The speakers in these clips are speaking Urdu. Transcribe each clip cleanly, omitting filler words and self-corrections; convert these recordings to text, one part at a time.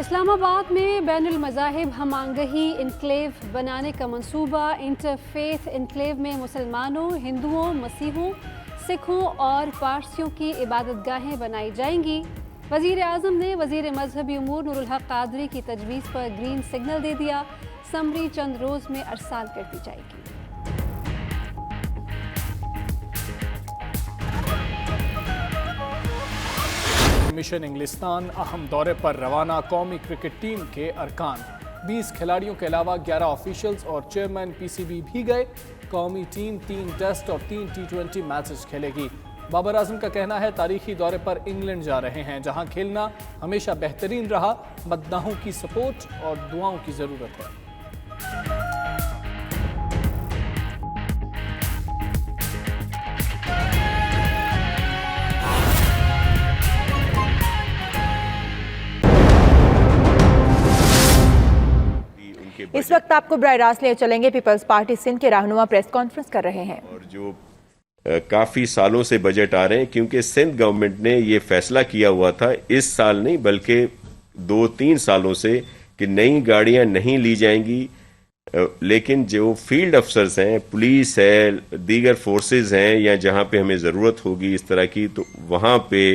اسلام آباد میں بین المذاہب ہم آہنگی انکلیو بنانے کا منصوبہ. انٹرفیتھ انکلیو میں مسلمانوں، ہندوؤں، مسیحوں، سکھوں اور پارسیوں کی عبادت گاہیں بنائی جائیں گی. وزیر اعظم نے وزیر مذہبی امور نور الحق قادری کی تجویز پر گرین سگنل دے دیا. سمری چند روز میں ارسال کر دی جائے گی. مشن انگلستان اہم دورے پر روانہ. قومی کرکٹ ٹیم کے ارکان 20 کھلاڑیوں کے علاوہ 11 آفیشلز اور چیئرمین پی سی بی بھی گئے. قومی ٹیم 3 ٹیسٹ اور 3 T20 میچز کھیلے گی. بابر اعظم کا کہنا ہے تاریخی دورے پر انگلینڈ جا رہے ہیں جہاں کھیلنا ہمیشہ بہترین رہا. مداحوں کی سپورٹ اور دعاؤں کی ضرورت ہے. اس وقت آپ کو براہ راست لے چلیں گے. پیپلز پارٹی سندھ کے رہنما پریس کانفرنس کر رہے ہیں. اور جو کافی سالوں سے بجٹ آ رہے ہیں کیونکہ سندھ گورنمنٹ نے یہ فیصلہ کیا ہوا تھا اس سال نہیں بلکہ 2-3 سالوں سے کہ نئی گاڑیاں نہیں لی جائیں گی، لیکن جو فیلڈ افسرز ہیں، پولیس ہے، دیگر فورسز ہیں یا جہاں پہ ہمیں ضرورت ہوگی اس طرح کی تو وہاں پہ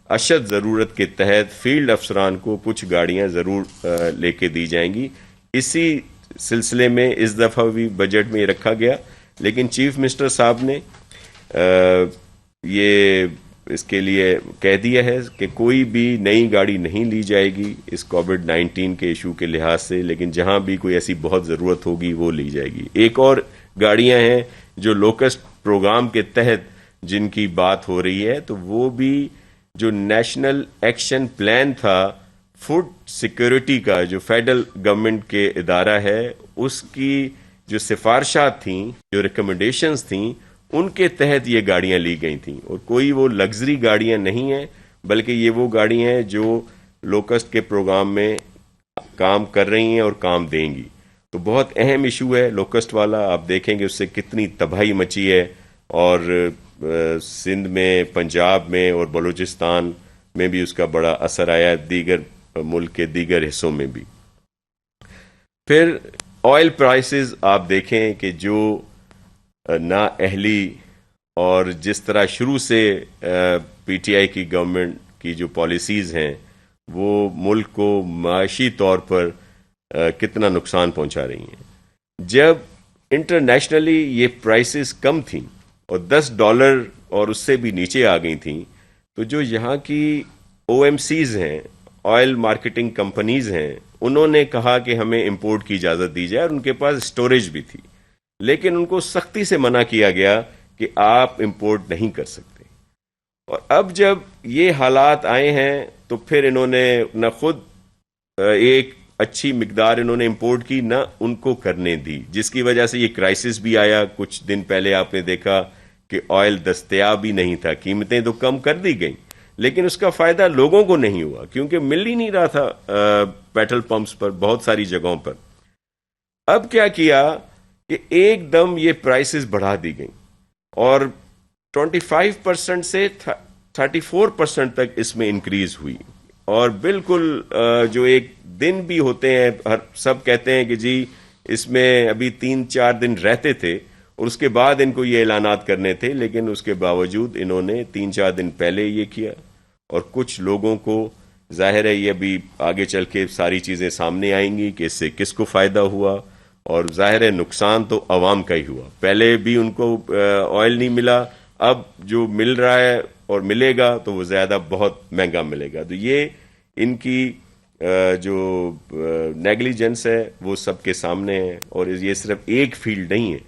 اشد ضرورت کے تحت فیلڈ افسران کو کچھ گاڑیاں ضرور لے کے دی جائیں گی. اسی سلسلے میں اس دفعہ بھی بجٹ میں یہ رکھا گیا، لیکن چیف منسٹر صاحب نے یہ اس کے لیے کہہ دیا ہے کہ کوئی بھی نئی گاڑی نہیں لی جائے گی اس کووڈ-19 کے ایشو کے لحاظ سے، لیکن جہاں بھی کوئی ایسی بہت ضرورت ہوگی وہ لی جائے گی. ایک اور گاڑیاں ہیں جو لوکسٹ پروگرام کے تحت جن کی بات ہو رہی ہے، تو وہ بھی جو نیشنل ایکشن پلان تھا فوڈ سیکورٹی کا جو فیڈرل گورنمنٹ کے ادارہ ہے، اس کی جو سفارشات تھیں، جو ریکمنڈیشنز تھیں، ان کے تحت یہ گاڑیاں لی گئی تھیں. اور کوئی وہ لگژری گاڑیاں نہیں ہیں بلکہ یہ وہ گاڑیاں ہیں جو لوکسٹ کے پروگرام میں کام کر رہی ہیں اور کام دیں گی. تو بہت اہم ایشو ہے لوکسٹ والا. آپ دیکھیں گے اس سے کتنی تباہی مچی ہے، اور سندھ میں، پنجاب میں اور بلوچستان میں بھی اس کا بڑا اثر آیا ہے، دیگر ملک کے دیگر حصوں میں بھی. پھر آئل پرائسز آپ دیکھیں کہ جو نااہلی اور جس طرح شروع سے پی ٹی آئی کی گورنمنٹ کی جو پالیسیز ہیں وہ ملک کو معاشی طور پر کتنا نقصان پہنچا رہی ہیں. جب انٹرنیشنلی یہ پرائسز کم تھیں اور $10 اور اس سے بھی نیچے آ گئی تھیں، تو جو یہاں کی او ایم سیز ہیں، آئل مارکیٹنگ کمپنیز ہیں، انہوں نے کہا کہ ہمیں امپورٹ کی اجازت دی جائے، اور ان کے پاس اسٹوریج بھی تھی، لیکن ان کو سختی سے منع کیا گیا کہ آپ امپورٹ نہیں کر سکتے. اور اب جب یہ حالات آئے ہیں تو پھر انہوں نے نہ خود ایک اچھی مقدار انہوں نے امپورٹ کی، نہ ان کو کرنے دی، جس کی وجہ سے یہ کرائسس بھی آیا. کچھ دن پہلے آپ نے دیکھا کہ آئل دستیاب ہی نہیں تھا، قیمتیں تو کم کر دی گئیں لیکن اس کا فائدہ لوگوں کو نہیں ہوا کیونکہ مل ہی نہیں رہا تھا پیٹرول پمپس پر بہت ساری جگہوں پر. اب کیا کیا کہ ایک دم یہ پرائسز بڑھا دی گئیں اور 25% سے 34% تک اس میں انکریز ہوئی. اور بالکل جو ایک دن بھی ہوتے ہیں، سب کہتے ہیں کہ جی اس میں ابھی 3-4 دن رہتے تھے اور اس کے بعد ان کو یہ اعلانات کرنے تھے، لیکن اس کے باوجود انہوں نے 3-4 دن پہلے یہ کیا. اور کچھ لوگوں کو ظاہر ہے یہ ابھی آگے چل کے ساری چیزیں سامنے آئیں گی کہ اس سے کس کو فائدہ ہوا، اور ظاہر ہے نقصان تو عوام کا ہی ہوا. پہلے بھی ان کو آئل نہیں ملا، اب جو مل رہا ہے اور ملے گا تو وہ زیادہ بہت مہنگا ملے گا. تو یہ ان کی جو نیگلیجنس ہے وہ سب کے سامنے ہے. اور یہ صرف ایک فیلڈ نہیں ہے،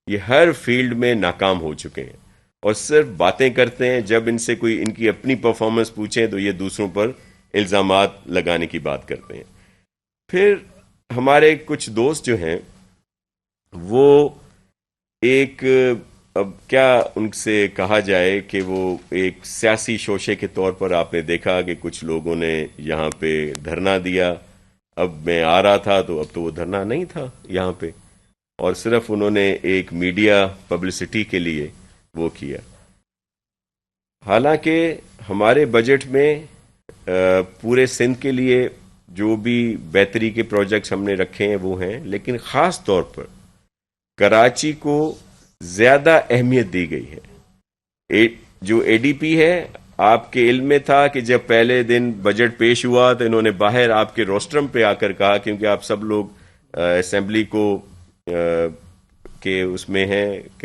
یہ ہر فیلڈ میں ناکام ہو چکے ہیں اور صرف باتیں کرتے ہیں. جب ان سے کوئی ان کی اپنی پرفارمنس پوچھیں تو یہ دوسروں پر الزامات لگانے کی بات کرتے ہیں. پھر ہمارے کچھ دوست جو ہیں وہ ایک، اب کیا ان سے کہا جائے کہ وہ ایک سیاسی شوشے کے طور پر آپ نے دیکھا کہ کچھ لوگوں نے یہاں پہ دھرنا دیا. اب میں آ رہا تھا تو اب تو وہ دھرنا نہیں تھا یہاں پہ، اور صرف انہوں نے ایک میڈیا پبلسٹی کے لیے وہ کیا. حالانکہ ہمارے بجٹ میں پورے سندھ کے لیے جو بھی بہتری کے پروجیکٹس ہم نے رکھے ہیں وہ ہیں، لیکن خاص طور پر کراچی کو زیادہ اہمیت دی گئی ہے. جو اے ڈی پی ہے، آپ کے علم میں تھا کہ جب پہلے دن بجٹ پیش ہوا تو انہوں نے باہر آپ کے روسٹرم پہ آ کر کہا، کیونکہ آپ سب لوگ اسمبلی کو کہ اس میں ہیں